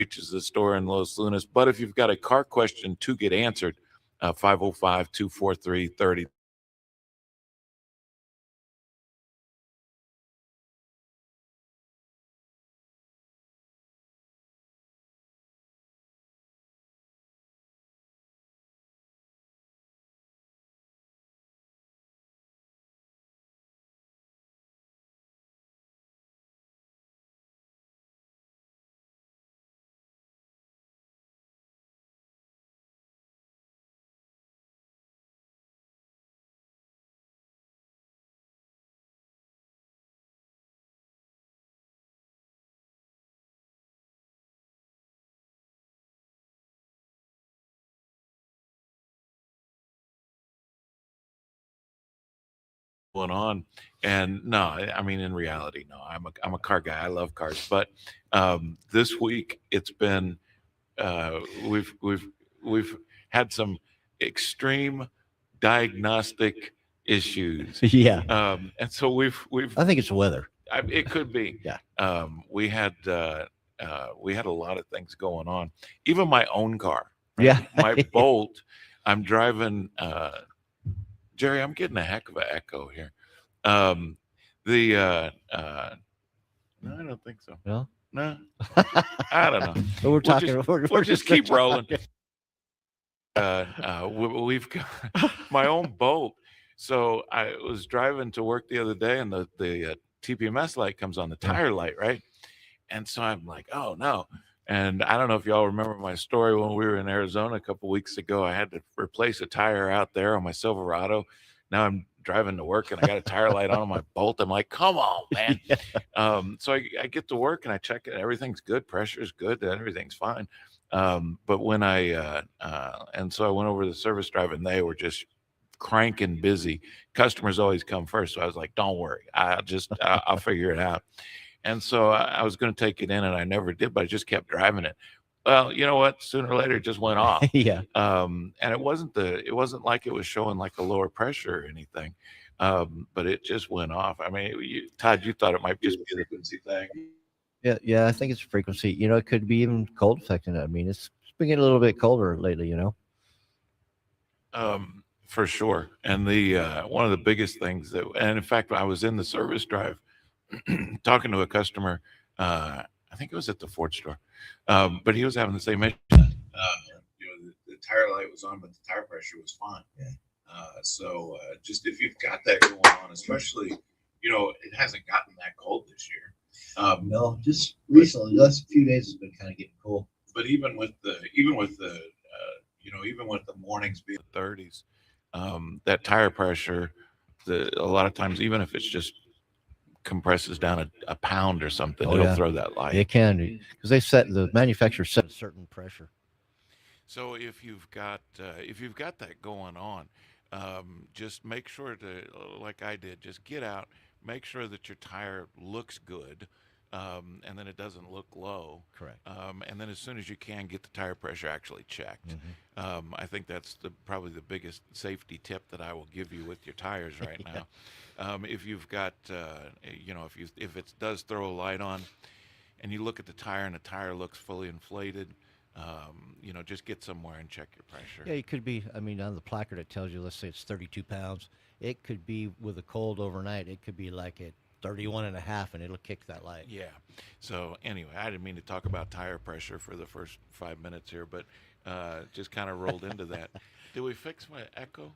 which is the store in Los Lunas. But if you've got a car question to get answered, 505-243-30. Going on. And no, I mean, in reality, no, I'm a car guy. I love cars. But this week it's been uh, we've had some extreme diagnostic issues. Yeah. And so we've I think it's the weather. it could be. Yeah. We had a lot of things going on. Even my own car, right? Yeah. My Bolt. I'm driving. Jerry, I'm getting a heck of an echo here. Um, the No, I don't think so. Well, No, I don't know. we're We'll talking. just We're we'll just just gonna keep rolling. talk. We've got my own Bolt. So I was driving to work the other day, and the TPMS light comes on, the Yeah. tire light, right? And so I'm like, oh no. And I don't know if y'all remember my story when we were in Arizona a couple weeks ago. I had to replace a tire out there on my Silverado. Now I'm driving to work and I got a tire light on my Bolt. I'm like, come on, man. Yeah. So I get to work and I check it. Everything's good. Pressure is good. Everything's fine. But when and so I went over to the service drive and they were just cranking busy. Customers always come first. So I was like, don't worry. I'll figure it out. And so I was going to take it in and I never did, but I just kept driving it. Well, you know what? Sooner or later, it just went off. Yeah. And it wasn't like it was showing like a lower pressure or anything. But it just went off. I mean, Todd, you thought it might just be a frequency thing. Yeah. Yeah. I think it's frequency. It could be even cold affecting it. I mean, it's been getting a little bit colder lately. For sure. And the one of the biggest things and in fact, I was in the service drive talking to a customer. I think it was at the Ford store, but he was having the same issue. The tire light was on, but the tire pressure was fine. Yeah. So just if you've got that going on, especially, it hasn't gotten that cold this year. No, just recently, the last few days has been kind of getting cool. But even with the mornings being 30s, that tire pressure, a lot of times, even if it's just compresses down a pound or something, Oh, it'll yeah. throw that light. It can because the manufacturer set a certain pressure. So if you've got that going on, just make sure to, like I did, just get out, make sure that your tire looks good, and then it doesn't look low. Correct. And then as soon as you can, get the tire pressure actually checked. I think that's probably the biggest safety tip that I will give you with your tires right Yeah. now. If you've got, if it does throw a light on, and you look at the tire and the tire looks fully inflated, just get somewhere and check your pressure. Yeah, it could be. I mean, on the placard it tells you, let's say it's 32 pounds. It could be with a cold overnight. It could be like at 31 and a half, and it'll kick that light. Yeah. So anyway, I didn't mean to talk about tire pressure for the first 5 minutes here, but just kind of rolled into that. Did we fix my echo?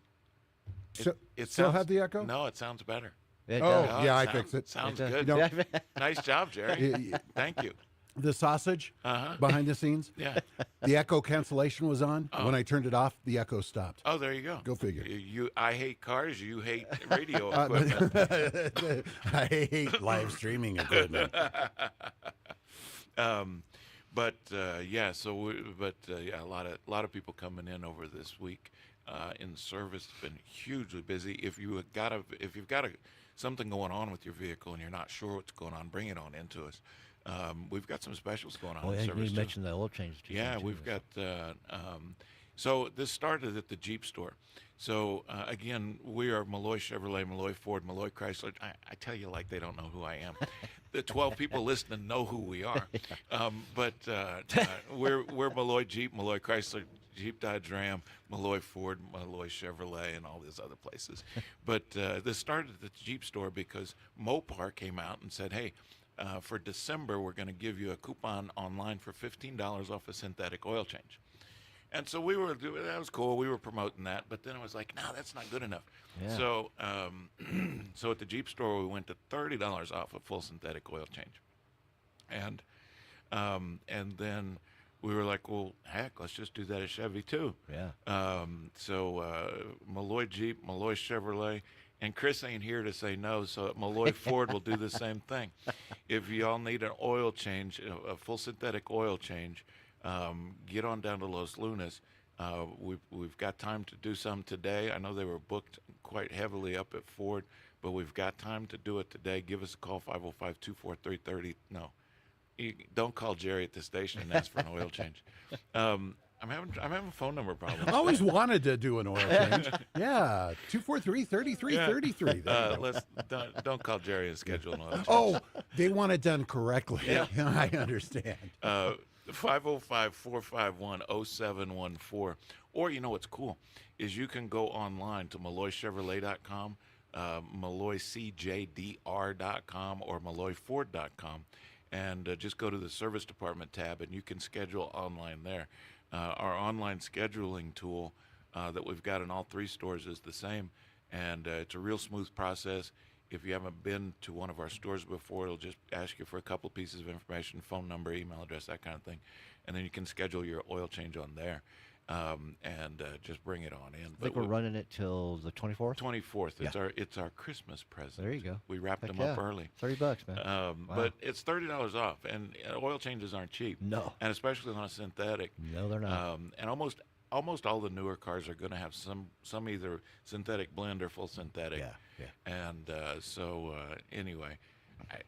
It still had the echo? No, it sounds better. It Oh, does. yeah, I sounds, fixed it. Sounds It does. good. Nice job, Jerry. Thank you. The sausage Uh-huh. behind the scenes, Yeah. the echo cancellation was on. Oh. When I turned it off, the echo stopped. Oh, there you go. Go figure. I hate cars. You hate radio Uh, equipment. I hate live streaming equipment. Yeah. Yeah, a lot of people coming in over this week in service. It's been hugely busy. If you've got something going on with your vehicle and you're not sure what's going on, bring it on into us. We've got some specials going on Oh, in yeah, service you too. mentioned the oil change too. Yeah, too. we've got So this started at the Jeep store. So again, we are Malloy Chevrolet, Malloy Ford, Malloy Chrysler. I tell you like they don't know who I am. The 12 people listening know who we are. But we're Malloy Jeep, Malloy Chrysler, Jeep Dodge Ram, Malloy Ford, Malloy Chevrolet, and all these other places. But this started at the Jeep store because Mopar came out and said, hey, for December, we're going to give you a coupon online for $15 off a synthetic oil change. And so we were doing that was cool. We were promoting that, but then it was like, no, that's not good enough. Yeah. So, so at the Jeep store, we went to $30 off a full synthetic oil change, and then we were like, well, heck, let's just do that at Chevy too. Yeah. So Malloy Jeep, Malloy Chevrolet, and Chris ain't here to say no, so Malloy Ford will do the same thing. If y'all need an oil change, a full synthetic oil change, get on down to Los Lunas. We've got time to do some today. I know they were booked quite heavily up at Ford, but we've got time to do it today. Give us a call, 505-243-30. No, don't call Jerry at the station and ask for an oil change. I'm having phone number problems. I always wanted to do an oil change. Yeah, 243-3333. There you go. Don't call Jerry and schedule an oil change. Oh, they want it done correctly. Yeah. I understand. 505-451-0714. Or you know what's cool is you can go online to MalloyChevrolet.com, MalloyCJDR.com, or MalloyFord.com, and just go to the service department tab, and you can schedule online there. Our online scheduling tool that we've got in all three stores is the same, and it's a real smooth process. If you haven't been to one of our stores before, it'll just ask you for a couple pieces of information, phone number, email address, that kind of thing. And then you can schedule your oil change on there and just bring it on in. I think we're running it till the 24th. 24th. It's our Christmas present. There you go. We wrapped Heck them up yeah. early. $30, man. Wow. But it's $30 off, and oil changes aren't cheap. No. And especially on a synthetic. No, they're not. And almost all the newer cars are going to have some either synthetic blend or full synthetic. Yeah, yeah. And anyway,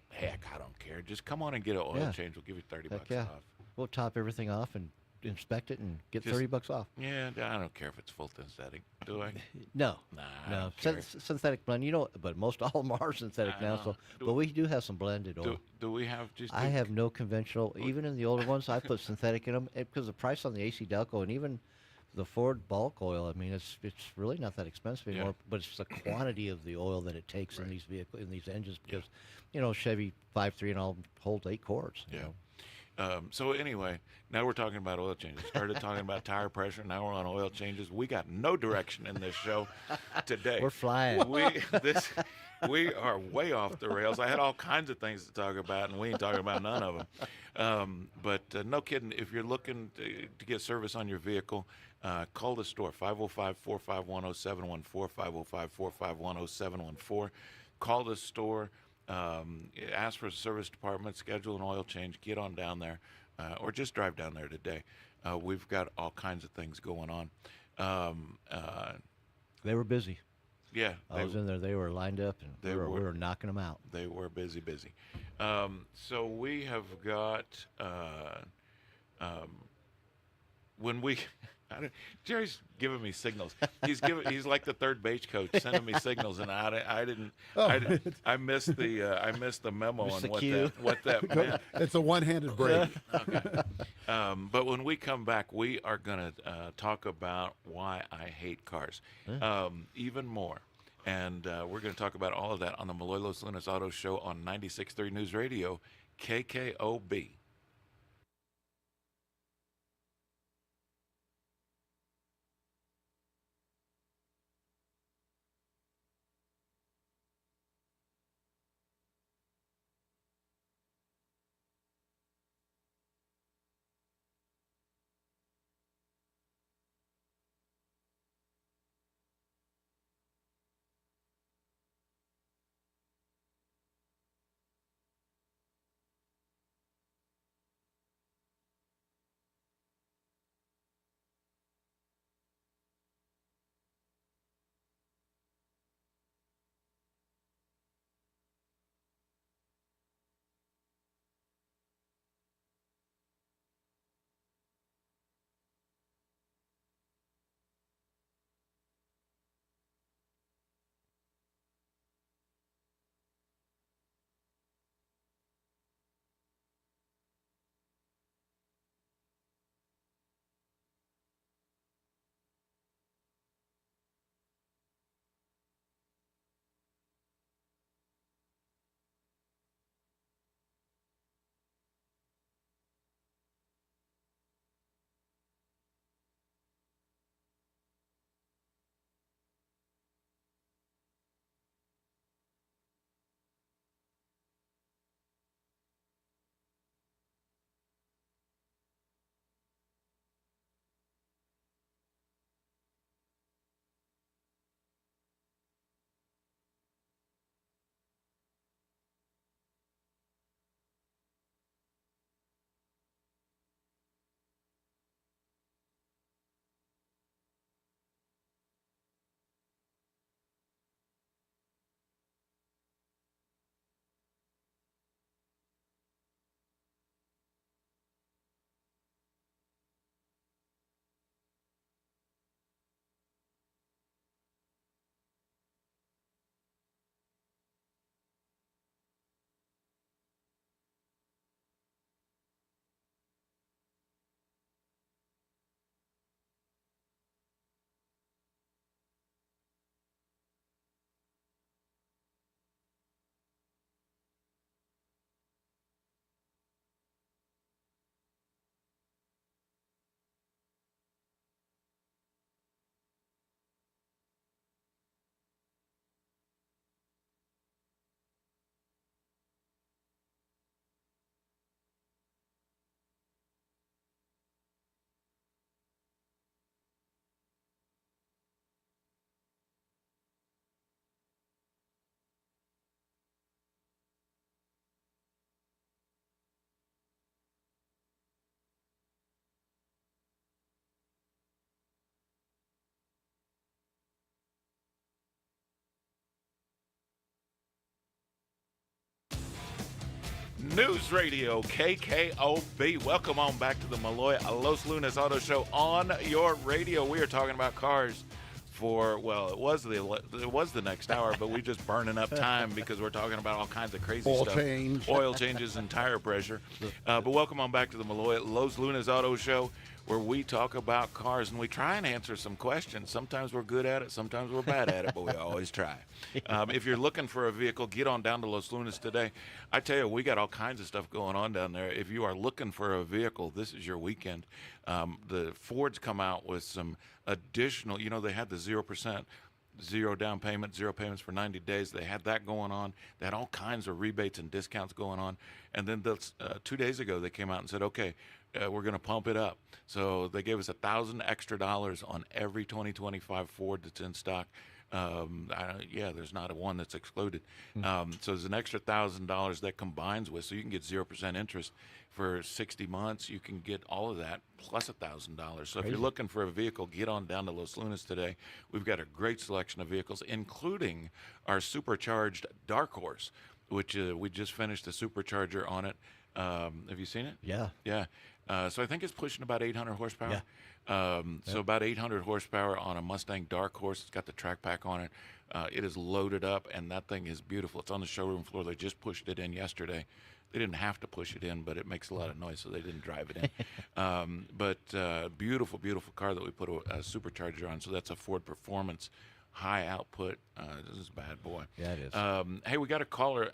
heck, I don't care. Just come on and get an oil change. We'll give you $30 Heck yeah. off. We'll top everything off and inspect it and get Just- $30 off. Yeah, I don't care if it's full synthetic. Do I? No, Nah, I no. don't care. Synthetic blend, but most all of them are synthetic I now. know. So, Do- but we do have some blended oil. Do we have just? I have no conventional. Even in the older ones, I put synthetic in them because the price on the AC Delco and even the Ford bulk oil. I mean, it's really not that expensive anymore. Yeah. But it's the quantity of the oil that it takes in Right. these vehicles, in these engines, because Chevy 5.3 and all hold 8 quarts. you Yeah. know. So anyway, now we're talking about oil changes. Started talking about tire pressure. Now we're on oil changes. We got no direction in this show today. We're flying. We are way off the rails. I had all kinds of things to talk about, and we ain't talking about none of them. But no kidding, if you're looking to get service on your vehicle, call the store, 505-451-0714, 505-451-0714. Call the store. Ask for the service department, schedule an oil change, get on down there, or just drive down there today. We've got all kinds of things going on. They were busy. Yeah, I was in there. They were lined up, and they we were. were knocking them out. they were busy. So we have got when we. Jerry's giving me signals. He's like the third base coach, sending me signals, and I didn't. I missed the memo Missed on the what cue. that meant. It's a one-handed break. Okay. But when we come back, we are going to talk about why I hate cars even more. And we're going to talk about all of that on the Malloy Los Lunas Auto Show on 96.3 News Radio, KKOB. News Radio KKOB. Welcome on back to the Malloy Los Lunas Auto Show on your radio. We are talking about cars for, well, it was the next hour, but we're just burning up time because we're talking about all kinds of crazy Oil stuff. change. Oil changes and tire pressure. But welcome on back to the Malloy Los Lunas Auto Show, where we talk about cars and we try and answer some questions. Sometimes we're good at it, sometimes we're bad at it, but we always try. If you're looking for a vehicle, get on down to Los Lunas today. I tell you, we got all kinds of stuff going on down there. If you are looking for a vehicle, this is your weekend. The Ford's come out with some additional, they had the 0%. Zero down payment, zero payments for 90 days. They had that going on. They had all kinds of rebates and discounts going on. And then 2 days ago, they came out and said, okay, we're going to pump it up. So they gave us $1,000 extra on every 2025 Ford that's in stock. There's not one that's excluded. So there's an extra $1,000 that combines with, so you can get 0% interest for 60 months. You can get all of that plus $1,000. So if you're looking for a vehicle, get on down to Los Lunas today. We've got a great selection of vehicles, including our supercharged Dark Horse, which we just finished the supercharger on it. Have you seen it? Yeah. Yeah. So I think it's pushing about 800 horsepower. Yeah. So about 800 horsepower on a Mustang Dark Horse. It's got the track pack on it. It is loaded up, and that thing is beautiful. It's on the showroom floor. They just pushed it in yesterday. They didn't have to push it in, but it makes a lot of noise, so they didn't drive it in. But beautiful, beautiful car that we put a supercharger on. So that's a Ford Performance high output. This is a bad boy. Yeah, it is. Hey, we got a caller.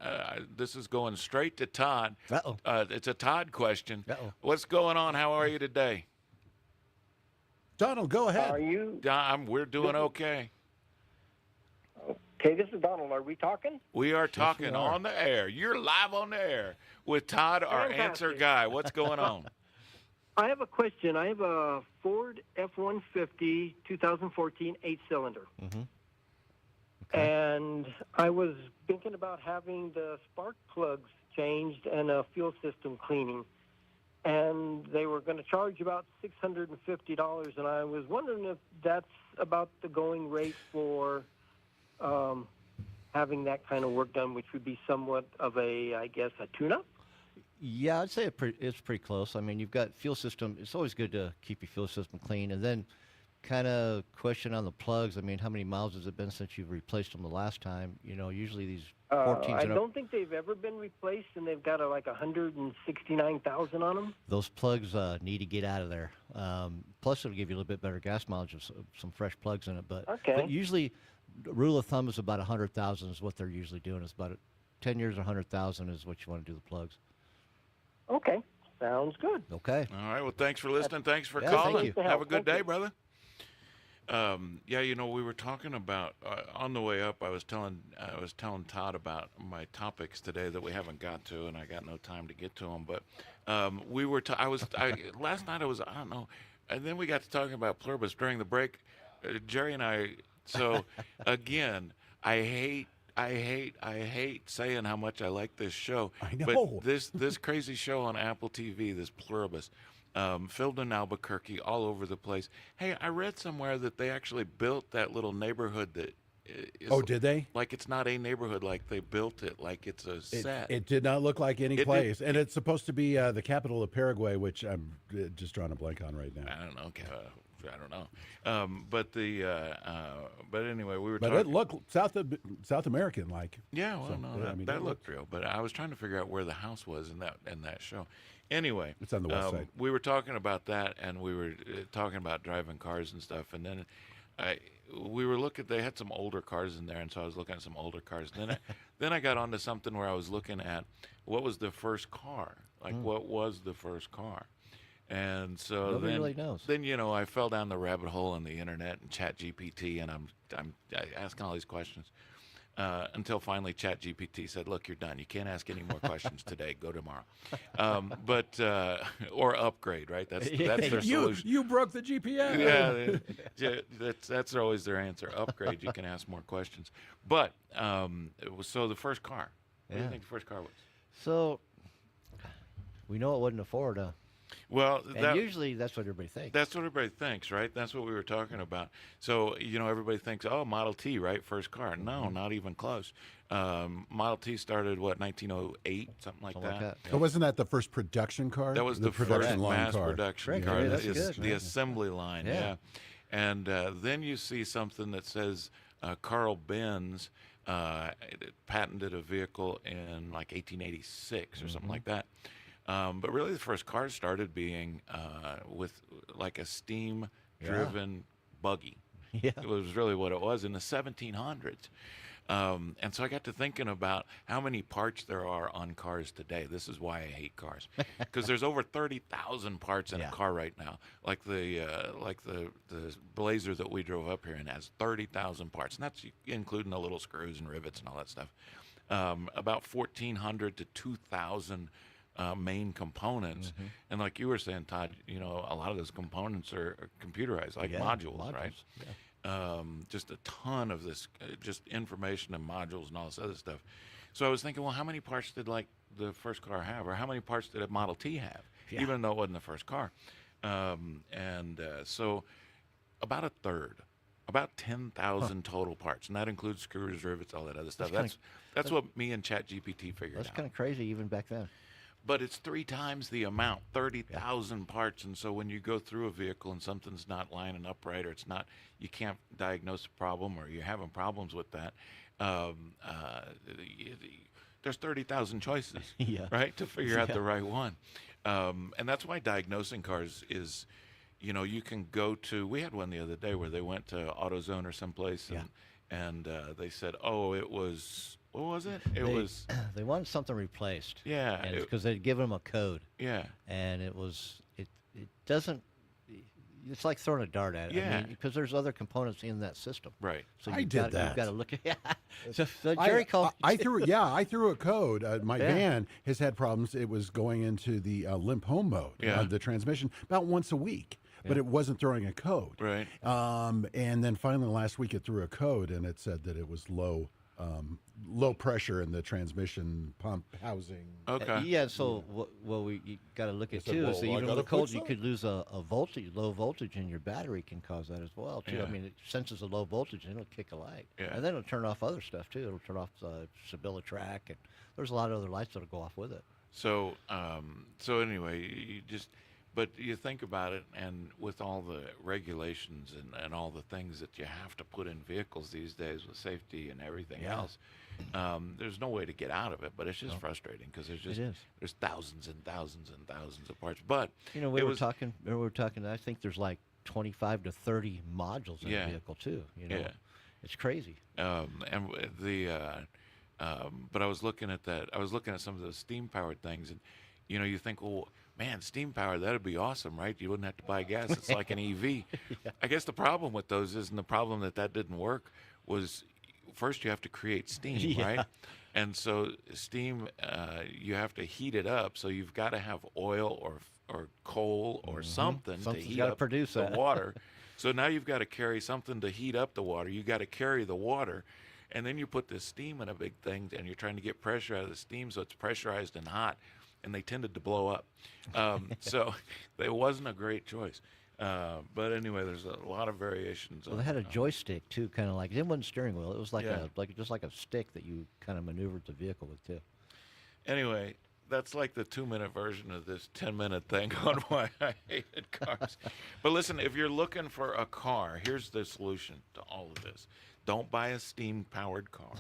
This is going straight to Todd. Uh-oh. It's a Todd question. Uh-oh. What's going on? How are you today? Donald, go ahead. How are you? We're doing okay. Okay, this is Donald. Are we talking? We are talking are. on the air. You're live on the air with Todd, our answer Fantastic. guy. What's going on? I have a question. I have a Ford F-150 2014 8-cylinder. Mm-hmm. And I was thinking about having the spark plugs changed and a fuel system cleaning. And they were going to charge about $650. And I was wondering if that's about the going rate for having that kind of work done, which would be somewhat of a tune-up. Yeah, I'd say it's pretty close. I mean, you've got fuel system. It's always good to keep your fuel system clean. And then kind of question on the plugs. I mean, how many miles has it been since you've replaced them the last time? Usually these 14s I don't think they've ever been replaced, and they've got like 169,000 on them. Those plugs need to get out of there. Plus, it'll give you a little bit better gas mileage of some fresh plugs in it. But usually, the rule of thumb is about 100,000 is what they're usually doing. It's about 10 years, 100,000 is what you want to do the plugs. Okay, sounds good. Okay. All right. Well, thanks for listening. Thanks for Yeah, calling. thank you. Have a good Thank day, you. brother. We were talking about on the way up. I was telling Todd about my topics today that we haven't got to, and I got no time to get to them. But we were. Last night I don't know, and then we got to talking about Pluribus during the break. Jerry and I. So again, I hate saying how much I like this show. I know. But this crazy show on Apple TV, this Pluribus, filmed in Albuquerque, all over the place. Hey, I read somewhere that they actually built that little neighborhood that is. Oh, did they? Like it's not a neighborhood, like they built it, like it's a set. It did not look like any It did- place. And it's supposed to be the capital of Paraguay, which I'm just drawing a blank on right now. I don't know. I don't know. But anyway, we were But talking. it looked South American like. Yeah, well, So, no, yeah, that, I mean, that it looked real. But I was trying to figure out where the house was in that show. Anyway, It's on the west side. We were talking about that, and we were talking about driving cars and stuff. And then we were looking. They had some older cars in there, and so I was looking at some older cars. Then I got onto something where I was looking at what was the first car. Like, what was the first car? And so Nobody really knows. Then I fell down the rabbit hole on the internet and ChatGPT, and I'm asking all these questions until finally ChatGPT said, "Look, you're done. You can't ask any more questions today. Go tomorrow." Or upgrade, right? That's their solution. You broke the GPS. Yeah, that's always their answer. Upgrade. You can ask more questions. But so the first car. What do you Yeah. think the first car was? So we know it wasn't a Ford, huh? Well, And usually that's what everybody thinks. That's what everybody thinks, right? That's what we were talking about. So, everybody thinks, oh, Model T, right? First car. No, not even close. Model T started, 1908, something like that. Yep. Oh, wasn't that the first production car? That was the production first line mass car. production Correct. car. Yeah, that's the, good. the assembly line, yeah. And then you see something that says Carl Benz patented a vehicle in like 1886 or something like that. But really, the first cars started being with like a steam-driven buggy. Yeah. It was really what it was in the 1700s. And so I got to thinking about how many parts there are on cars today. This is why I hate cars, because there's over 30,000 parts in a car right now. Like the Blazer that we drove up here in has 30,000 parts, and that's including the little screws and rivets and all that stuff. About 1,400 to 2,000 main components. And like you were saying, Todd, a lot of those components are computerized, like modules, right? Yeah. Just a ton of this, just information and modules and all this other stuff. So I was thinking, well, how many parts did like the first car have, or how many parts did a Model T have, even though it wasn't the first car? So about a third, about 10,000 total parts, and that includes screws, rivets, all that other stuff. That's what me and ChatGPT figured out. That's kind of crazy even back then. But it's 3 times the amount, 30,000 parts. And so when you go through a vehicle and something's not lining up right, or you can't diagnose a problem, or you're having problems with that, there's 30,000 choices, right, to figure out the right one. And that's why diagnosing cars is, you can go to, we had one the other day where they went to AutoZone or someplace and they said, oh, it was, what was it? They wanted something replaced. Yeah. Because they'd given them a code. Yeah. And it doesn't, it's like throwing a dart at it. Yeah. Because there's other components in that system. Right. So I did that. You've got to look at So Jerry called. I threw a code. My van has had problems. It was going into the limp home mode, the transmission, about once a week. But it wasn't throwing a code. Right. And then finally last week it threw a code, and it said that it was low pressure in the transmission pump housing. Okay. So what you got to look at too is that even with the cold, you could lose a voltage, low voltage in your battery can cause that as well too. Yeah. I mean, it senses a low voltage and it'll kick a light, Yeah. and then it'll turn off other stuff too. It'll turn off Sibilla track, and there's a lot of other lights that'll go off with it. So anyway, but you think about it, and with all the regulations and all the things that you have to put in vehicles these days with safety and everything else, there's no way to get out of it. But it's just frustrating because there's thousands and thousands and thousands of parts. But we were talking. I think there's like 25 to 30 modules in a vehicle too. It's crazy. But I was looking at that. I was looking at some of those steam-powered things, and you think, well, man, steam power, that'd be awesome, right? You wouldn't have to buy gas. It's like an EV. I guess the problem with those is, and the problem that didn't work was, first you have to create steam, right? And so steam, you have to heat it up. So you've got to have oil or coal or something to heat up produce the water. So now you've got to carry something to heat up the water. You got to carry the water. And then you put this steam in a big thing, and you're trying to get pressure out of the steam, so it's pressurized and hot. And they tended to blow up. So it wasn't a great choice. But anyway, there's a lot of variations. Well, they had a joystick too, kind of like, it wasn't a steering wheel. It was like just like a stick that you kind of maneuvered the vehicle with too. Anyway, that's like the 2-minute version of this 10-minute thing on why I hated cars. But listen, if you're looking for a car, here's the solution to all of this. Don't buy a steam-powered car.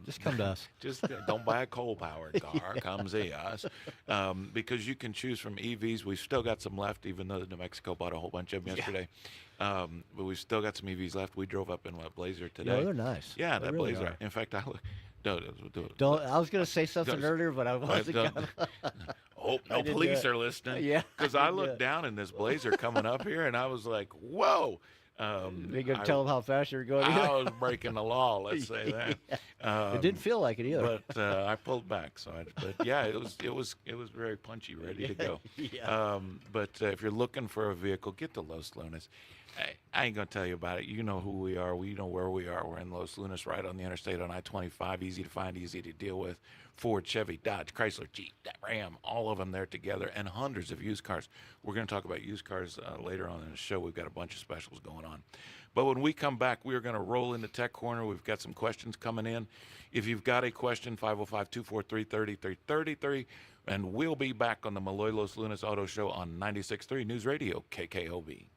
Just come to us. Just don't buy a coal-powered car. Come see us, because you can choose from EVs. We've still got some left, even though New Mexico bought a whole bunch of them yesterday. But we've still got some EVs left. We drove up in a Blazer today. Yeah, they're nice. Yeah, they that really Blazer. Are. In fact, I look. Don't. I was going to say something earlier, but I wasn't going to. Hope no police are listening. Yeah. Because I looked down in this Blazer coming up here, and I was like, whoa. You're going to tell them how fast you're going? I was breaking the law, let's say that. It didn't feel like it either. But I pulled back. It was very punchy, ready to go. But if you're looking for a vehicle, get the low slowness. I ain't gonna tell you about it. You know who we are. We know where we are. We're in Los Lunas, right on the interstate on I-25. Easy to find, easy to deal with. Ford, Chevy, Dodge, Chrysler, Jeep, Ram, all of them there together, and hundreds of used cars. We're going to talk about used cars later on in the show. We've got a bunch of specials going on. But when we come back, we are going to roll into Tech Corner. We've got some questions coming in. If you've got a question, 505-243-3333, and we'll be back on the Malloy Los Lunas Auto Show on 96.3 News Radio, KKOV.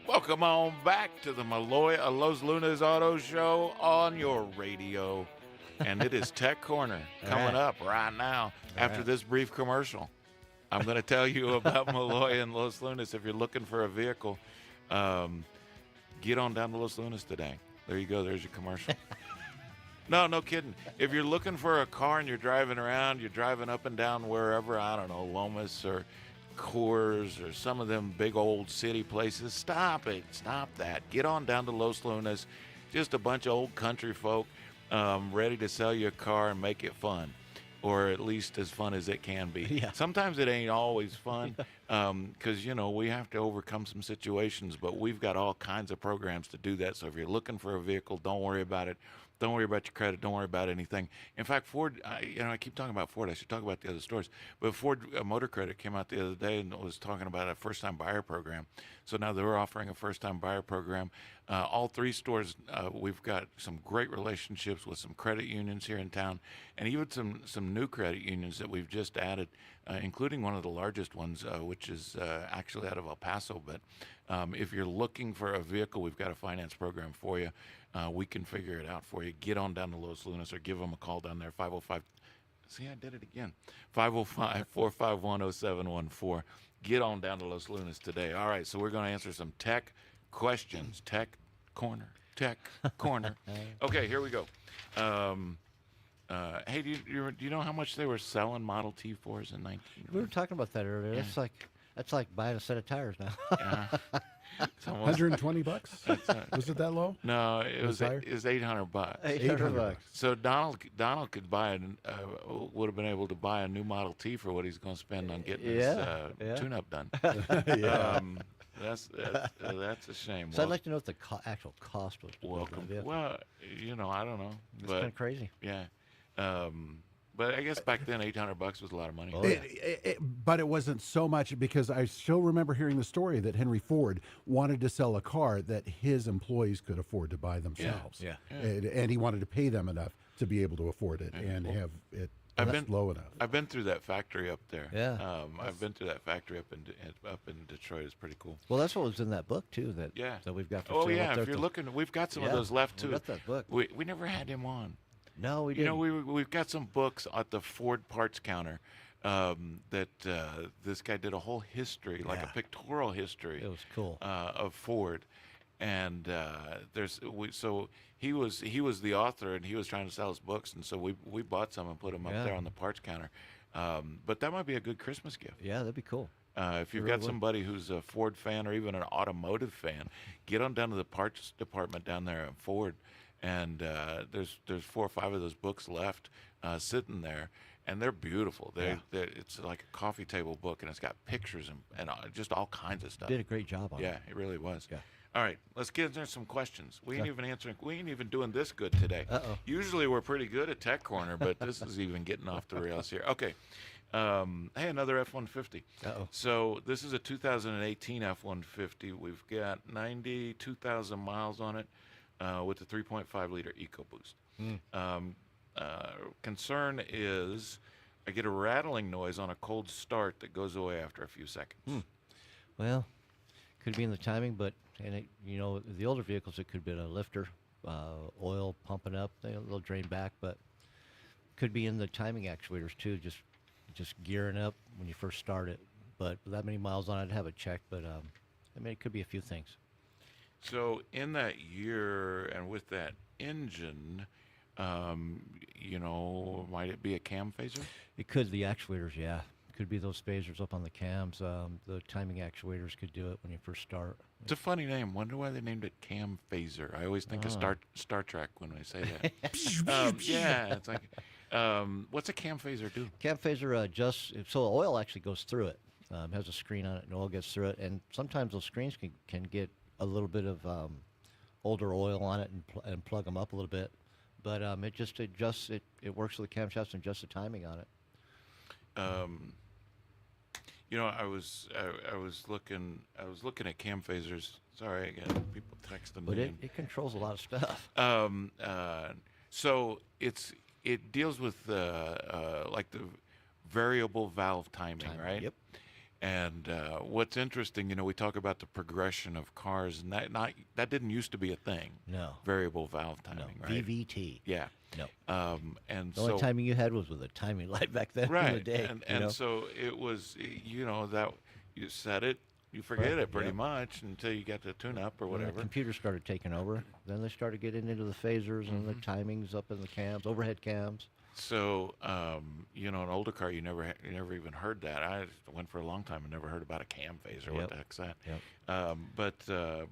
Welcome on back to the Malloy Los Lunas Auto Show on your radio. And it is Tech Corner coming up right now after this brief commercial. I'm going to tell you about Malloy and Los Lunas if you're looking for a vehicle. Get on down to Los Lunas today. There you go. There's your commercial. No kidding. If you're looking for a car and you're driving around, you're driving up and down wherever, I don't know, Lomas or Coors or some of them big old city places, stop it. Stop that. Get on down to Los Lunas. Just a bunch of old country folk ready to sell you a car and make it fun, or at least as fun as it can be. Yeah. Sometimes it ain't always fun because, we have to overcome some situations, but we've got all kinds of programs to do that. So if you're looking for a vehicle, don't worry about it. Don't worry about your credit. Don't worry about anything. In fact, Ford, I keep talking about Ford. I should talk about the other stores. But Ford Motor Credit came out the other day and was talking about a first-time buyer program. So now they're offering a first-time buyer program. All three stores, we've got some great relationships with some credit unions here in town, and even some new credit unions that we've just added, including one of the largest ones, which is actually out of El Paso. But if you're looking for a vehicle, we've got a finance program for you. We can figure it out for you. Get on down to Los Lunas or give them a call down there, 505. See, I did it again. 505-451-0714. Get on down to Los Lunas today. All right, so we're going to answer some tech questions. Tech corner. Okay, here we go. Hey, do you know how much they were selling Model T 4s in 19? We were talking about that earlier. Yeah. That's like buying a set of tires now. Yeah. It's almost- $120? Was it that low? No, it was higher? $800. $800. So Donald could buy would have been able to buy a new Model T for what he's going to spend on getting his tune-up done. Yeah. That's a shame. So I'd like to know what the actual cost was. Welcome. Yeah. Well, I don't know, It's kind of crazy. yeah. But I guess back then $800 was a lot of money. Oh, yeah. But it wasn't so much, because I still remember hearing the story that Henry Ford wanted to sell a car that his employees could afford to buy themselves. Yeah. And he wanted to pay them enough to be able to afford it and have it low enough. I've been through that factory up there. Yeah. I've been through that factory up in Detroit. It's pretty cool. Well, that's what was in that book too. That we've got. For sale yeah. up there If you're to- looking, we've got some of those left too. We got that book. We never had him on. No, we didn't. We've got some books at the Ford parts counter that this guy did a whole history, like a pictorial history. It was cool. Of Ford, and so he was the author, and he was trying to sell his books, and so we bought some and put them up there on the parts counter. But that might be a good Christmas gift. Yeah, that'd be cool. If you've got somebody who's a Ford fan or even an automotive fan, get on down to the parts department down there at Ford. And there's 4 or 5 of those books left sitting there, and they're beautiful. It's like a coffee table book, and it's got pictures and just all kinds of stuff. Did a great job on it. Yeah, it really was. Yeah. All right, let's get into some questions. We ain't even doing this good today. Uh-oh. Usually we're pretty good at Tech Corner, but this is even getting off the rails here. Okay. Hey, another F-150. Uh-oh. So this is a 2018 F-150. We've got 92,000 miles on it. With the 3.5-liter EcoBoost. Concern is I get a rattling noise on a cold start that goes away after a few seconds. Well, could be in the timing, but the older vehicles, it could be in a lifter, oil pumping up, they'll drain back, but could be in the timing actuators too, just gearing up when you first start it. But with that many miles on it, I'd have it checked, but it could be a few things. So in that year and with that engine, might it be a cam phaser? It could, the actuators, yeah. Could be those phasers up on the cams. The timing actuators could do it when you first start. It's a funny name. Wonder why they named it cam phaser. I always think of Star Trek when I say that. Yeah, it's like, what's a cam phaser do? Cam phaser so oil actually goes through it. It has a screen on it, and oil gets through it. And sometimes those screens can get a little bit of older oil on it and plug them up a little bit. But it just adjusts it. It works with the camshafts and adjusts the timing on it. I was looking at cam phasers. Sorry again, people texting But me. it controls a lot of stuff. So it deals with like the variable valve timing, right? Yep. And what's interesting, we talk about the progression of cars, and that didn't used to be a thing. No. variable valve timing, No. right? VVT. Yeah. No. And The only timing you had was with a timing light back then in the right, day. and so it was, that you set it, You forget it pretty Yep. much until you get the tune-up or When the whatever. computers started taking over, then they started getting into the phasers and the timings up in the cams, overhead cams. So, an older car, you never even heard that. I went for a long time and never heard about a cam phaser. What Yep. the heck's that? Yep.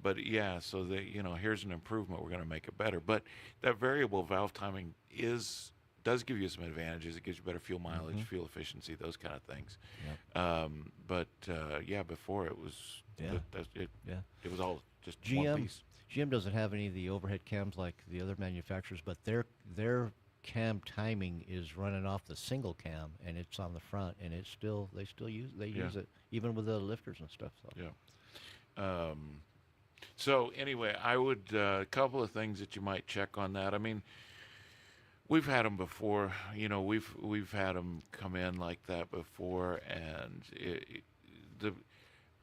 But yeah, so here's an improvement. We're going to make it better. But that variable valve timing does give you some advantages. It gives you better fuel mileage, fuel efficiency, those kind of things. Yep. Before it was Yeah. it was all just GM one piece. GM doesn't have any of the overhead cams like the other manufacturers, but their cam timing is running off the single cam, and it's on the front, and they still use it even with the lifters and stuff. So. Yeah. So anyway, I would a couple of things that you might check on that. I mean, we've had them before. We've had them come in like that before, and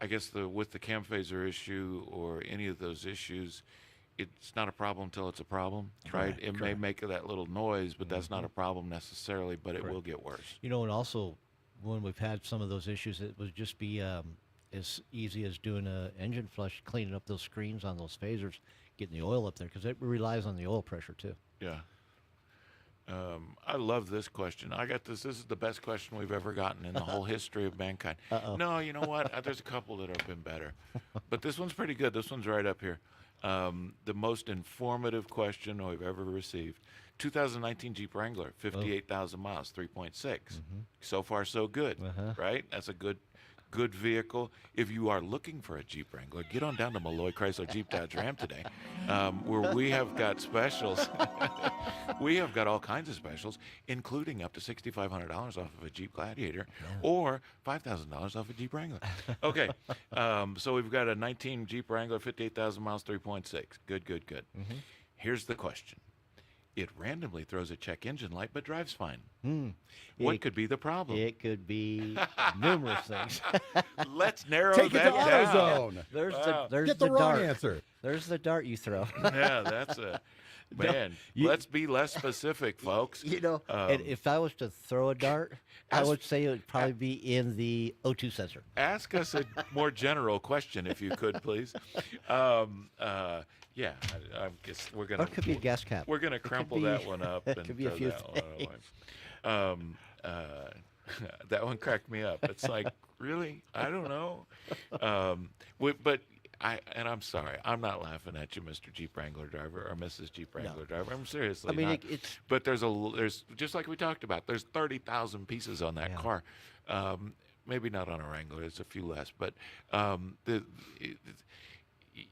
I guess with the cam phaser issue or any of those issues, it's not a problem until it's a problem, right? Correct, It may correct. make that little noise, but that's not a problem necessarily, but it will get worse. And also when we've had some of those issues, it would just be as easy as doing a engine flush, cleaning up those screens on those phasers, getting the oil up there, because it relies on the oil pressure too. Yeah. I love this question. I got this. This is the best question we've ever gotten in the whole history of mankind. No, you know what? There's a couple that have been better. But this one's pretty good. This one's right up here. The most informative question we've ever received. 2019 Jeep Wrangler, 58,000 miles, 3.6. So far, so good, right? That's a good vehicle. If you are looking for a Jeep Wrangler, get on down to Malloy Chrysler Jeep Dodge Ram today, where we have got specials. We have got all kinds of specials, including up to $6,500 off of a Jeep Gladiator or $5,000 off a Jeep Wrangler. Okay, so we've got a 19 Jeep Wrangler, 58,000 miles, 3.6. Good. Here's the question. It randomly throws a check engine light but drives fine. What could be the problem? It could be numerous things. Let's narrow Take it that to down. AutoZone. There's Get the the wrong dart. answer. There's the dart you throw. Yeah, that's a man. Let's be less specific, folks. And if I was to throw a dart, I would say it would probably be in the O2 sensor. Ask us a more general question, if you could, please. Yeah, I guess we're Or gonna. it could be a gas cap. We're gonna crumple be- that one up it and could be a throw few that one away. That one cracked me up. It's like, really? I don't know. I'm sorry. I'm not laughing at you, Mr. Jeep Wrangler driver or Mrs. Jeep Wrangler driver. I'm seriously I mean, not. it's But there's just like we talked about. There's 30,000 pieces on that car. Maybe not on a Wrangler. There's a few less, but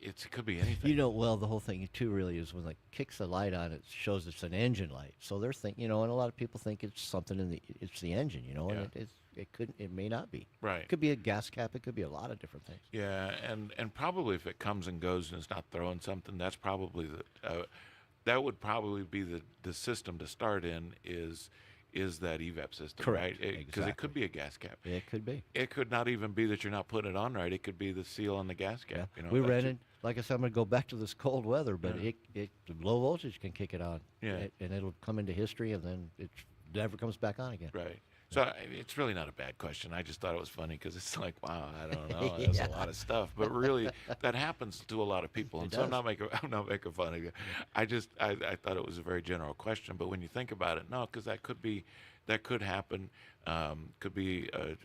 it could be anything. well, the whole thing too really is when it kicks the light on, it shows it's an engine light. So they're thinking, and a lot of people think it's something it's the engine, and it may not be. Right. It could be a gas cap. It could be a lot of different things. Yeah, and probably if it comes and goes and it's not throwing something, that's probably that would probably be the system to start in is that evap system, Correct. right? Because it could be a gas cap. It could be. It could not even be that you're not putting it on right. It could be the seal on the gas cap. We rented, like I said, I'm going to go back to this cold weather, but the low voltage can kick it on. Yeah. And it'll come into history, and then it never comes back on again. Right. So it's really not a bad question. I just thought it was funny because it's like, wow, I don't know, that's a lot of stuff. But really, that happens to a lot of people, and so I'm not making fun of you. I thought it was a very general question, but when you think about it, no, because that could happen. Could be a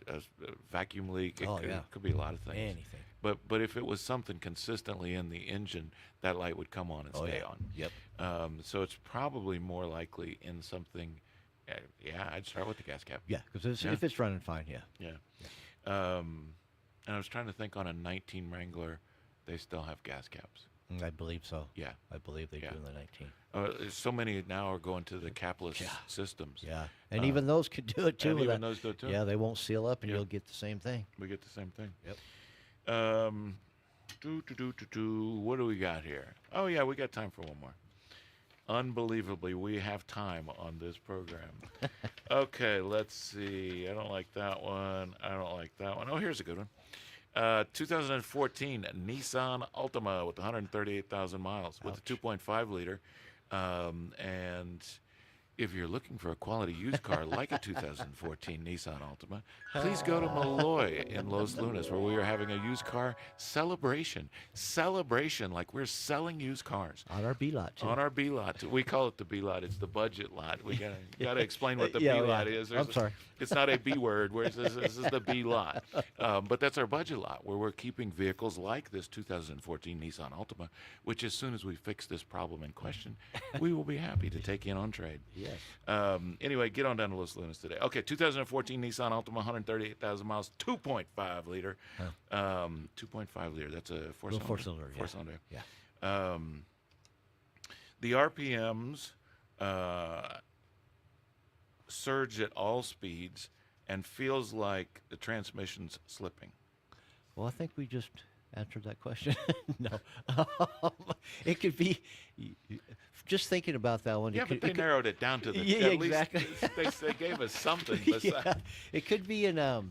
vacuum leak. It could be a lot of things. Anything. But if it was something consistently in the engine, that light would come on and stay on. Yep. So it's probably more likely in something. I'd start with the gas cap. Yeah, because if it's running fine, Yeah. And I was trying to think on a 19 Wrangler, they still have gas caps. I believe so. Yeah. I believe they do in the 19. So many now are going to the capless systems. Yeah, and even those could do it too. And even those do it too. Yeah, they won't seal up, and you'll get the same thing. We get the same thing. Yep. What do we got here? Oh yeah, we got time for one more. Unbelievably, we have time on this program. Okay, let's see. I don't like that one. I don't like that one. Oh, here's a good one. 2014 Nissan Altima with 138,000 miles with a 2.5 liter. And If you're looking for a quality used car like a 2014 Nissan Altima, please go to Malloy in Los Lunas, where we are having a used car celebration. Celebration, like we're selling used cars. On our B lot, too. On our B lot. We call it the B lot. It's the budget lot. We gotta explain what the B lot is. I'm sorry. It's not a B word. This is the B lot. But that's our budget lot, where we're keeping vehicles like this 2014 Nissan Altima, which as soon as we fix this problem in question, we will be happy to take in on trade. Yes. Anyway, get on down to Los Lunas today. Okay, 2014 Nissan Altima, 138,000 miles, 2.5 liter. 2.5 liter. That's a four-cylinder. Four-cylinder. Yeah. Four-cylinder. Yeah. The RPMs surge at all speeds and feels like the transmission's slipping. Well, I think we just answered that question. No. It could be, just thinking about that one. Yeah, but they narrowed it down to the, yeah, at exactly. least they gave us something besides. Yeah. It could be in a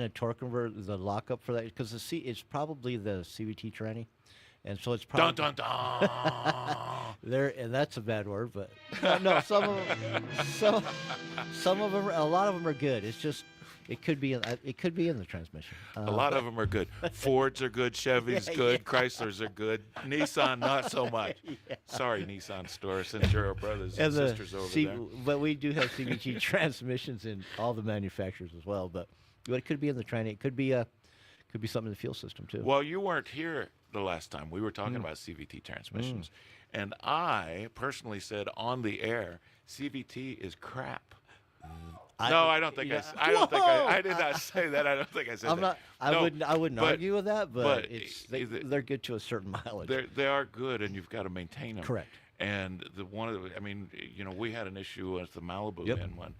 torque converter, the lockup for that, because it's probably the CVT tranny. And so it's probably Dun, dun, dun. there, and that's a bad word, but no, some of them, a lot of them are good. It's just it could be in the transmission. A lot of them are good. Fords are good. Chevys good. Chryslers are good. Nissan not so much. Yeah. Sorry, Nissan store, since you're our brothers and sisters over there. But we do have CVT transmissions in all the manufacturers as well. But it could be in the tranny. It could be something in the fuel system too. Well, you weren't here the last time we were talking about CVT transmissions, and I personally said on the air, CVT is crap. No, I don't think I did not say that. I don't think I said that. I wouldn't argue with that, but they're good to a certain mileage. They are good, and you've got to maintain them. Correct. And we had an issue with the Malibu in one,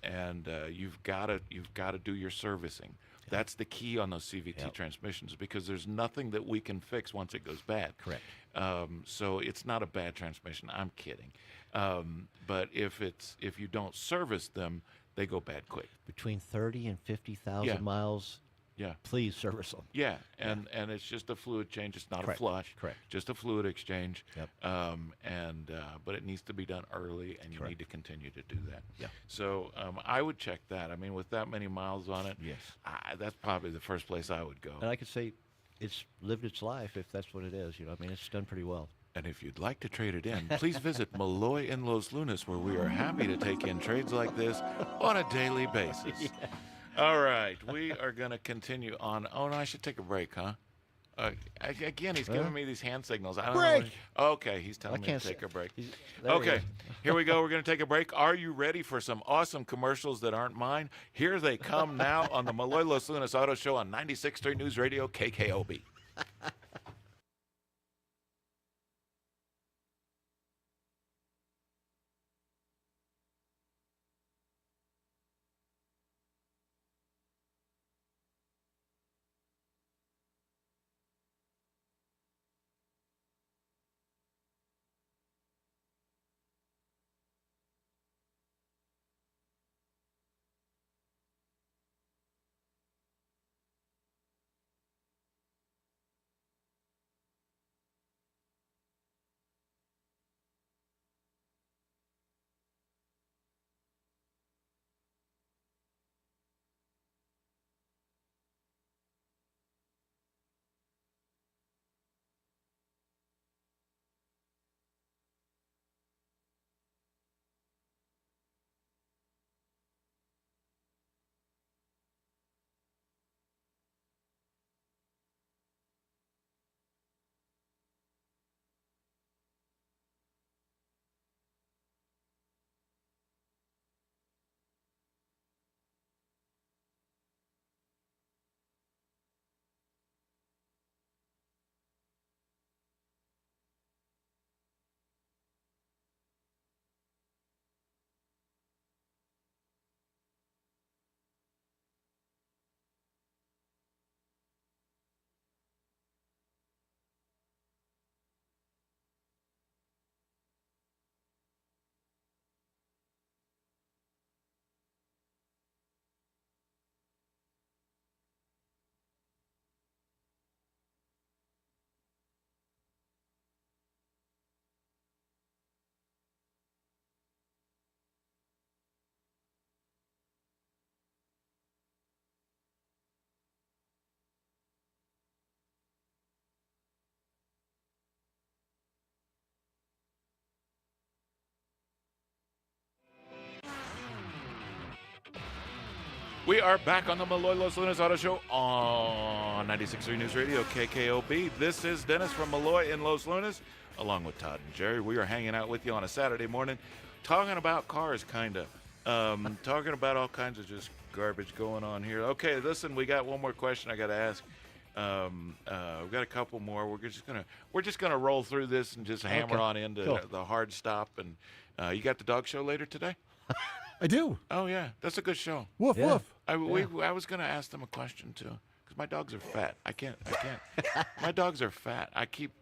and you've got to do your servicing. That's the key on those CVT transmissions, because there's nothing that we can fix once it goes bad. Correct. So it's not a bad transmission. I'm kidding. But if you don't service them, they go bad quick. Between 30 and 50,000 miles. Yeah. Please service them. Yeah, and it's just a fluid change. It's not a flush. Correct. Just a fluid exchange. Yep. But it needs to be done early, and you need to continue to do that. Yeah. So I would check that. I mean, with that many miles on it, yes, that's probably the first place I would go. And I could say it's lived its life, if that's what it is. I mean, it's done pretty well. And if you'd like to trade it in, please visit Malloy in Los Lunas, where we are happy to take in trades like this on a daily basis. Yeah. All right, we are going to continue on. Oh, no, I should take a break, huh? Again, he's giving me these hand signals. I don't know. Okay, he's telling me to take a break. Okay, here we go. We're going to take a break. Are you ready for some awesome commercials that aren't mine? Here they come now on the Malloy Los Lunas Auto Show on 96.3 News Radio, KKOB. We are back on the Malloy Los Lunas Auto Show on 96.3 News Radio, KKOB. This is Dennis from Malloy in Los Lunas, along with Todd and Jerry. We are hanging out with you on a Saturday morning, talking about cars, kind of. Talking about all kinds of just garbage going on here. Okay, listen, we got one more question I got to ask. We've got a couple more. We're just gonna roll through this and just hammer on into the hard stop. And you got the dog show later today? I do. Oh yeah, that's a good show. Woof woof. I was gonna ask them a question too, because my dogs are fat. I can't. My dogs are fat. I keep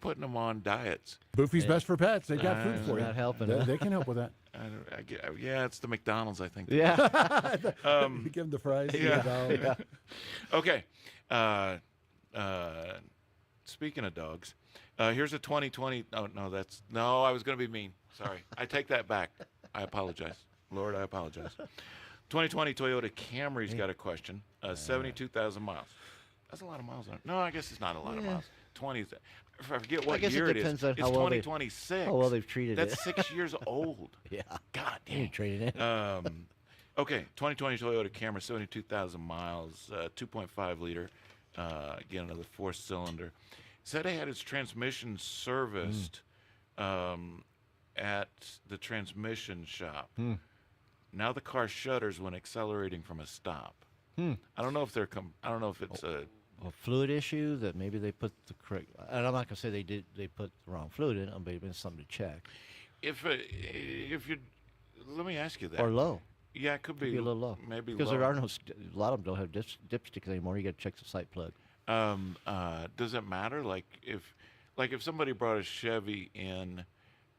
putting them on diets. Buffy's best for pets. They've got food for you. Not helping. They can help with that. Yeah, it's the McDonald's, I think. Yeah. You give them the fries. Yeah. Okay. Speaking of dogs, here's a 2020. Oh no, I was gonna be mean. Sorry, I take that back. I apologize. Lord, I apologize. 2020 Toyota Camry's got a question. 72,000 miles. That's a lot of miles on it. No, I guess it's not a lot of miles. 20. If I forget what year it is. On it's how well 2026. How well they've treated That's it. 6 years old. Yeah. God damn. You traded it. Okay, 2020 Toyota Camry, 72,000 miles, 2.5 liter. Again, another 4-cylinder. Said he had his transmission serviced at the transmission shop. Now the car shudders when accelerating from a stop. I don't know if I don't know if it's a fluid issue that maybe they put the correct. And I'm not gonna say they put the wrong fluid in, but it's something to check. If you, let me ask you that. Or low. Yeah, it could be a little low. Maybe because low. there are no. A lot of them don't have dipsticks anymore. You got to check the site plug. Does it matter? Like if somebody brought a Chevy in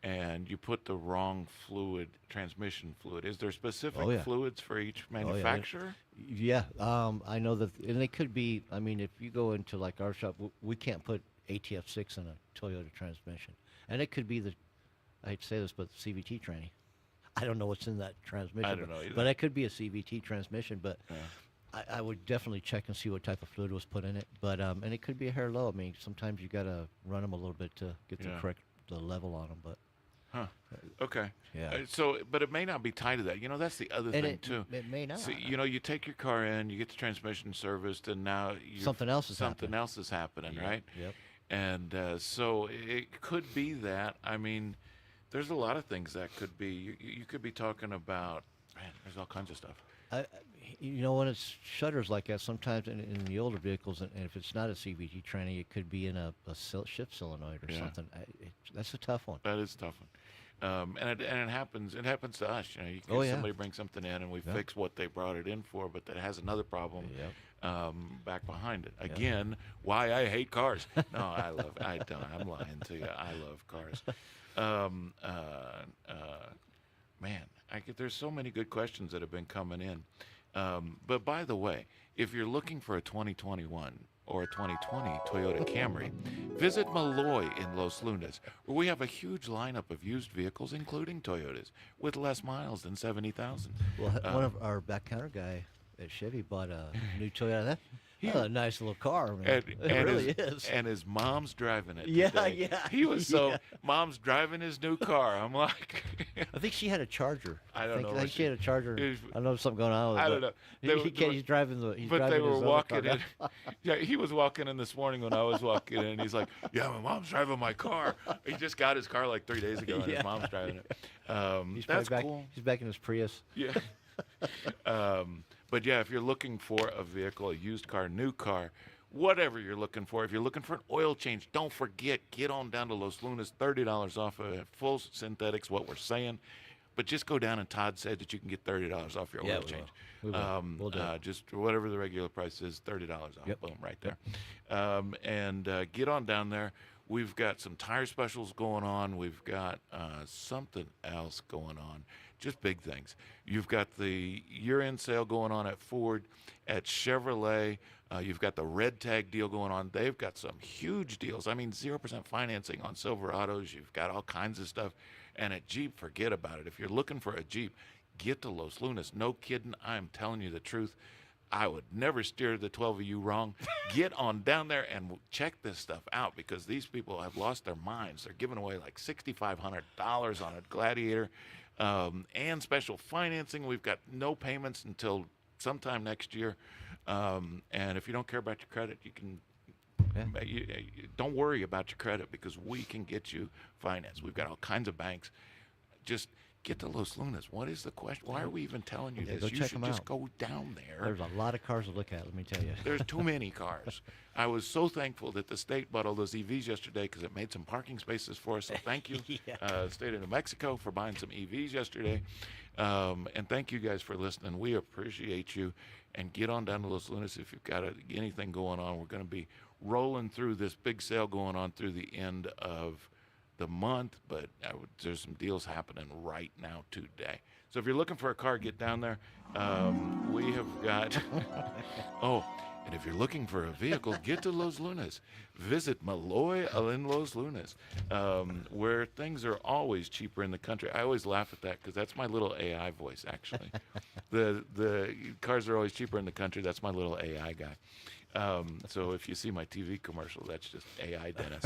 and you put the wrong fluid, transmission fluid, is there specific fluids for each manufacturer? Yeah, I know that, and they could be. I mean, if you go into like our shop, we can't put ATF6 in a Toyota transmission, and it could be I hate to say this, but the CVT tranny. I don't know what's in that transmission. I don't know either. But it could be a CVT transmission, but I would definitely check and see what type of fluid was put in it. But and it could be a hair low. I mean, sometimes you got to run them a little bit to get the level on them. But okay. Yeah. But it may not be tied to that. You know, that's the other thing too. It may not. So, you know, you take your car in, you get the transmission serviced, and now something else is happening, right? Yep. And so it could be that. I mean, there's a lot of things that could be. You could be talking about. Man, there's all kinds of stuff. You know, when it's shutters like that, sometimes in the older vehicles, and if it's not a CVT tranny, it could be in a shift solenoid or something. That's a tough one. That is a tough one. And it happens. It happens to us. You know, somebody brings something in, and we fix what they brought it in for, but that has another problem back behind it. Again, why I hate cars. No, I don't. I'm lying to you. I love cars. Man, there's so many good questions that have been coming in. But by the way, if you're looking for a 2021 or a 2020 Toyota Camry, visit Malloy in Los Lunas, where we have a huge lineup of used vehicles, including Toyotas, with less miles than 70,000. Well, one of our back counter guy at Chevy bought a new Toyota. That's a nice little car, man. It really is. And his mom's driving it. Yeah, today. yeah. He was mom's driving his new car. I'm like, I think she had a Charger. I don't know. I think she had a Charger. I don't know if something going on with it. I don't know. He's driving the. But they were walking in. Yeah, he was walking in this morning when I was walking in. And he's like, "Yeah, my mom's driving my car." He just got his car like 3 days ago, and his mom's driving it. That's cool. He's back in his Prius. Yeah. But yeah, if you're looking for a vehicle, a used car, new car, whatever you're looking for, if you're looking for an oil change, don't forget, get on down to Los Lunas, $30 off of full synthetics, what we're saying. But just go down, and Todd said that you can get $30 off your oil change. We'll do it. Just whatever the regular price is, $30 off. Yep. Boom, right there. And get on down there. We've got some tire specials going on. We've got something else going on. Just big things. You've got the year-end sale going on at Ford, at Chevrolet. You've got the red tag deal going on. They've got some huge deals. I mean, 0% financing on Silverados. You've got all kinds of stuff. And at Jeep, forget about it. If you're looking for a Jeep, get to Los Lunas. No kidding. I'm telling you the truth. I would never steer the 12 of you wrong. Get on down there and check this stuff out, because these people have lost their minds. They're giving away like $6,500 on a Gladiator. And special financing. We've got no payments until sometime next year. And if you don't care about your credit, you can. Don't worry about your credit because we can get you finance. We've got all kinds of banks. Just get to Los Lunas. What is the question? Why are we even telling you this? Go You check should them just out. go down there. There's a lot of cars to look at, let me tell you. There's too many cars. I was so thankful that the state bought all those EVs yesterday because it made some parking spaces for us. So thank you, state of New Mexico, for buying some EVs yesterday. And thank you guys for listening. We appreciate you. And get on down to Los Lunas if you've got anything going on. We're going to be rolling through this big sale going on through the end of the month, but there's some deals happening right now today. So if you're looking for a car, get down there. We have got and if you're looking for a vehicle, get to Los Lunas. Visit Malloy in Los Lunas, where things are always cheaper in the country. I always laugh at that because that's my little AI voice, actually. The cars are always cheaper in the country. That's my little AI guy. So if you see my TV commercial, that's just AI Dennis.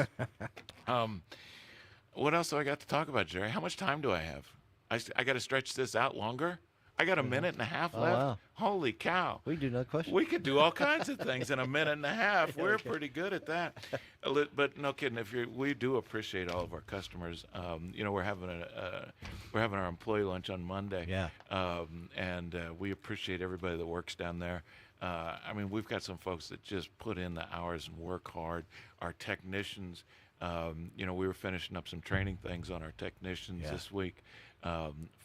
What else do I got to talk about, Jerry? How much time do I have? I got to stretch this out longer? I got a minute and a half left. Wow. Holy cow. We do no question. We could do all kinds of things in a minute and a half. We're pretty good at that. But no kidding, we do appreciate all of our customers. We're having our employee lunch on Monday. Yeah. And we appreciate everybody that works down there. We've got some folks that just put in the hours and work hard. Our technicians, we were finishing up some training things on our technicians this week.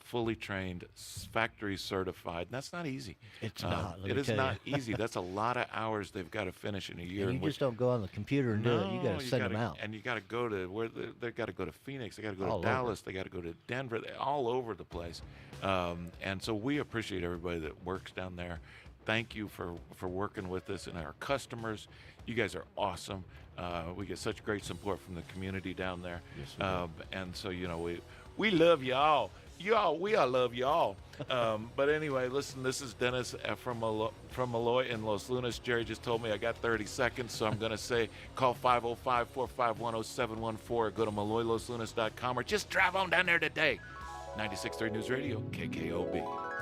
Fully trained, factory certified. And that's not easy. It's not. It is not easy. That's a lot of hours they've got to finish in a year. And you just don't go on the computer and do it. You got to send them out. And you got to go to they've got to go to Phoenix. They got to go to Dallas. They got to go to Denver. All over the place. And so we appreciate everybody that works down there. Thank you for working with us and our customers. You guys are awesome. We get such great support from the community down there. Yes, we do. And so, we love y'all. We all love y'all. But anyway, listen, this is Dennis from Malloy in Los Lunas. Jerry just told me I got 30 seconds, so I'm going to say call 505-451-0714 or go to MalloyLosLunas.com or just drive on down there today. 96.3 News Radio, KKOB.